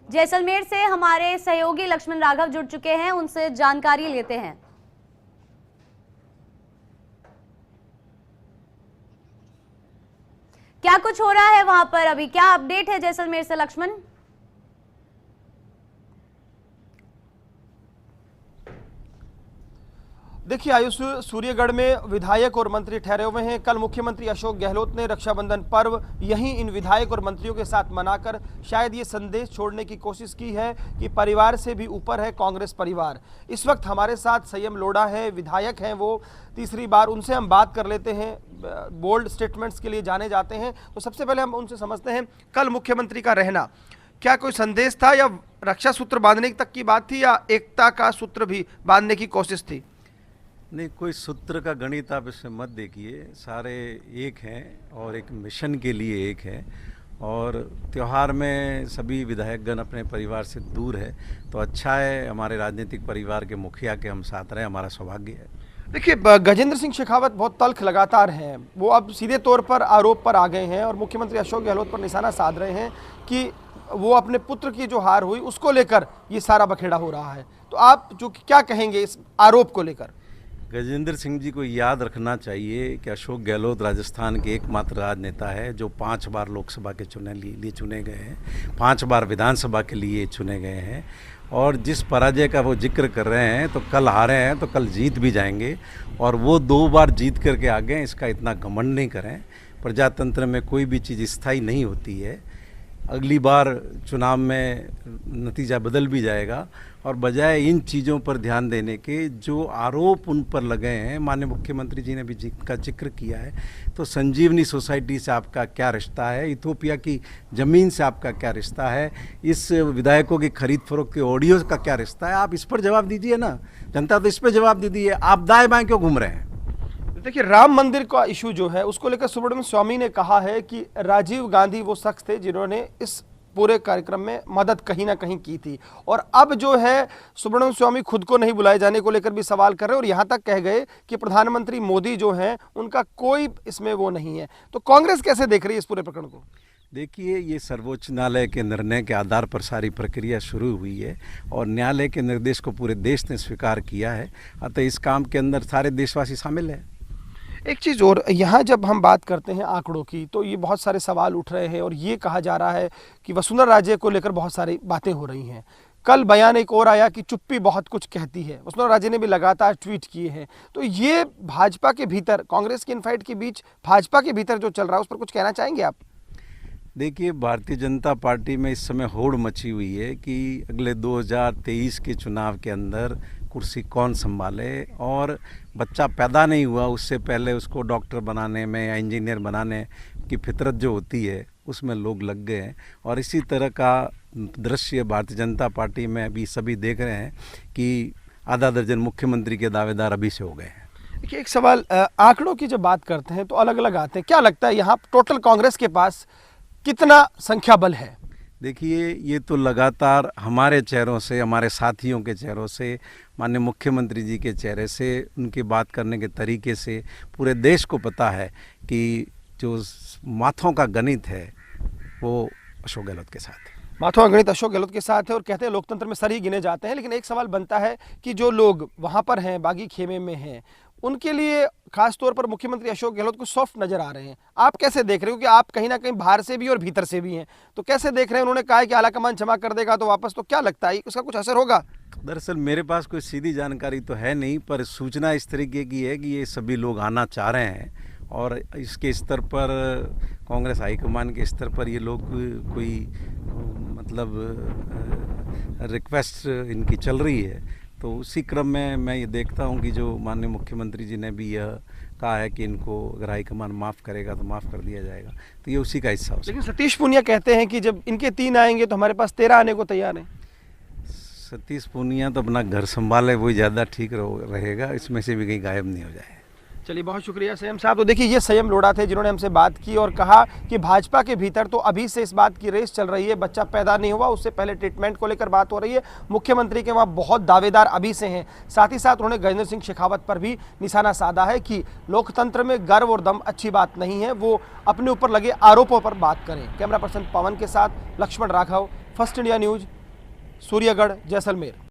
जैसलमेर से हमारे सहयोगी लक्ष्मण राघव जुड़ चुके हैं, उनसे जानकारी लेते हैं। क्या कुछ हो रहा है वहां पर अभी, क्या अपडेट है जैसलमेर से लक्ष्मण? देखिए आयुष, सूर्यगढ़ में विधायक और मंत्री ठहरे हुए हैं। कल मुख्यमंत्री अशोक गहलोत ने रक्षाबंधन पर्व यहीं इन विधायक और मंत्रियों के साथ मनाकर शायद ये संदेश छोड़ने की कोशिश की है कि परिवार से भी ऊपर है कांग्रेस परिवार। इस वक्त हमारे साथ संयम लोढ़ा है, विधायक हैं वो, तीसरी बार उनसे हम बात कर लेते हैं। बोल्ड स्टेटमेंट्स के लिए जाने जाते हैं, तो सबसे पहले हम उनसे समझते हैं कल मुख्यमंत्री का रहना क्या कोई संदेश था, या रक्षा सूत्र बांधने तक की बात थी, या एकता का सूत्र भी बांधने की कोशिश थी? नहीं, कोई सूत्र का गणित आप इसमें मत देखिए, सारे एक हैं और एक मिशन के लिए एक है। और त्यौहार में सभी विधायकगण अपने परिवार से दूर है, तो अच्छा है हमारे राजनीतिक परिवार के मुखिया के हम साथ रहे, हमारा सौभाग्य है। देखिए गजेंद्र सिंह शेखावत बहुत तल्ख लगातार हैं, वो अब सीधे तौर पर आरोप पर आ गए हैं और मुख्यमंत्री अशोक गहलोत पर निशाना साध रहे हैं कि वो अपने पुत्र की जो हार हुई उसको लेकर ये सारा बखेड़ा हो रहा है। तो आप जो क्या कहेंगे इस आरोप को लेकर? गजेंद्र सिंह जी को याद रखना चाहिए कि अशोक गहलोत राजस्थान के एकमात्र राजनेता है जो 5 बार लोकसभा के लिए चुने गए हैं, 5 बार विधानसभा के लिए चुने गए हैं। और जिस पराजय का वो जिक्र कर रहे हैं, तो कल हारे हैं तो कल जीत भी जाएंगे, और वो 2 बार जीत करके आ गए, इसका इतना घमंड नहीं करें। प्रजातंत्र में कोई भी चीज़ स्थायी नहीं होती है, अगली बार चुनाव में नतीजा बदल भी जाएगा। और बजाय इन चीज़ों पर ध्यान देने के जो आरोप उन पर लगे हैं, माननीय मुख्यमंत्री जी ने भी का जिक्र किया है, तो संजीवनी सोसाइटी से आपका क्या रिश्ता है, इथोपिया की ज़मीन से आपका क्या रिश्ता है, इस विधायकों की खरीद फरोख्त के ऑडियो का क्या रिश्ता है, आप इस पर जवाब दीजिए ना। जनता तो इस पर जवाब दे दी है, आप दाएं बाएं क्यों घूम रहे हैं? देखिए राम मंदिर का इशू जो है उसको लेकर सुब्रमण्यम स्वामी ने कहा है कि राजीव गांधी वो शख्स थे जिन्होंने इस पूरे कार्यक्रम में मदद कहीं ना कहीं की थी, और अब जो है सुब्रमण्यम स्वामी खुद को नहीं बुलाए जाने को लेकर भी सवाल कर रहे हैं, और यहाँ तक कह गए कि प्रधानमंत्री मोदी जो हैं उनका कोई इसमें वो नहीं है। तो कांग्रेस कैसे देख रही है इस पूरे प्रकरण को? देखिए, ये सर्वोच्च न्यायालय के निर्णय के आधार पर सारी प्रक्रिया शुरू हुई है और न्यायालय के निर्देश को पूरे देश ने स्वीकार किया है, अतः इस काम के अंदर सारे देशवासी शामिल हैं। एक चीज़ और, यहाँ जब हम बात करते हैं आंकड़ों की तो ये बहुत सारे सवाल उठ रहे हैं और ये कहा जा रहा है कि वसुंधरा राजे को लेकर बहुत सारी बातें हो रही हैं। कल बयान एक और आया कि चुप्पी बहुत कुछ कहती है, वसुंधरा राजे ने भी लगातार ट्वीट किए हैं। तो ये भाजपा के भीतर, कांग्रेस की इनफाइट के बीच भाजपा के भीतर जो चल रहा है उस पर कुछ कहना चाहेंगे आप? देखिए, भारतीय जनता पार्टी में इस समय होड़ मची हुई है कि अगले 2023 के चुनाव के अंदर कुर्सी कौन संभाले, और बच्चा पैदा नहीं हुआ उससे पहले उसको डॉक्टर बनाने में या इंजीनियर बनाने की फितरत जो होती है उसमें लोग लग गए हैं। और इसी तरह का दृश्य भारतीय जनता पार्टी में अभी सभी देख रहे हैं कि आधा दर्जन मुख्यमंत्री के दावेदार अभी से हो गए हैं। देखिए एक सवाल, आंकड़ों की जब बात करते हैं तो अलग अलग आते हैं, क्या लगता है यहाँ टोटल कांग्रेस के पास कितना संख्या बल है? देखिए, ये तो लगातार हमारे चेहरों से, हमारे साथियों के चेहरों से, माननीय मुख्यमंत्री जी के चेहरे से, उनकी बात करने के तरीके से पूरे देश को पता है कि जो माथों का गणित है वो अशोक गहलोत के साथ है। माथों का गणित अशोक गहलोत के साथ है, और कहते हैं लोकतंत्र में सर ही गिने जाते हैं। लेकिन एक सवाल बनता है कि जो लोग वहाँ पर हैं, बागी खेमे में हैं, उनके लिए खासतौर पर मुख्यमंत्री अशोक गहलोत को सॉफ्ट नजर आ रहे हैं। आप कैसे देख रहे हो कि आप कहीं ना कहीं बाहर से भी और भीतर से भी हैं, तो कैसे देख रहे हैं? उन्होंने कहा है कि आलाकमान क्षमा कर देगा तो वापस, तो क्या लगता है उसका कुछ असर होगा? दरअसल मेरे पास कोई सीधी जानकारी तो है नहीं, पर सूचना इस तरीके की है कि ये सभी लोग आना चाह रहे हैं, और इसके स्तर पर, कांग्रेस हाईकमान के स्तर पर ये लोग कोई मतलब रिक्वेस्ट इनकी चल रही है। तो उसी क्रम में मैं ये देखता हूँ कि जो माननीय मुख्यमंत्री जी ने भी यह कहा है कि इनको अगर हाईकमान माफ़ करेगा तो माफ़ कर दिया जाएगा, तो ये उसी का हिस्सा हो सकता है। लेकिन सतीश पूनिया कहते हैं कि जब इनके 3 आएंगे तो हमारे पास 13 आने को तैयार हैं। सतीश पूनिया तो अपना घर संभाले, वही ज़्यादा ठीक रहेगा, इसमें से भी कहीं गायब नहीं हो जाए। चलिए, बहुत शुक्रिया संयम साहब। तो देखिए ये संयम लोढ़ा थे जिन्होंने हमसे बात की और कहा कि भाजपा के भीतर तो अभी से इस बात की रेस चल रही है, बच्चा पैदा नहीं हुआ उससे पहले ट्रीटमेंट को लेकर बात हो रही है, मुख्यमंत्री के वहाँ बहुत दावेदार अभी से हैं। साथ ही साथ उन्होंने गजेंद्र सिंह शेखावत पर भी निशाना साधा है कि लोकतंत्र में गर्व और दम अच्छी बात नहीं है, वो अपने ऊपर लगे आरोपों पर बात करें। कैमरा पर्सन पवन के साथ Laxman Raghav, First India News, Suryagarh, Jaisalmer.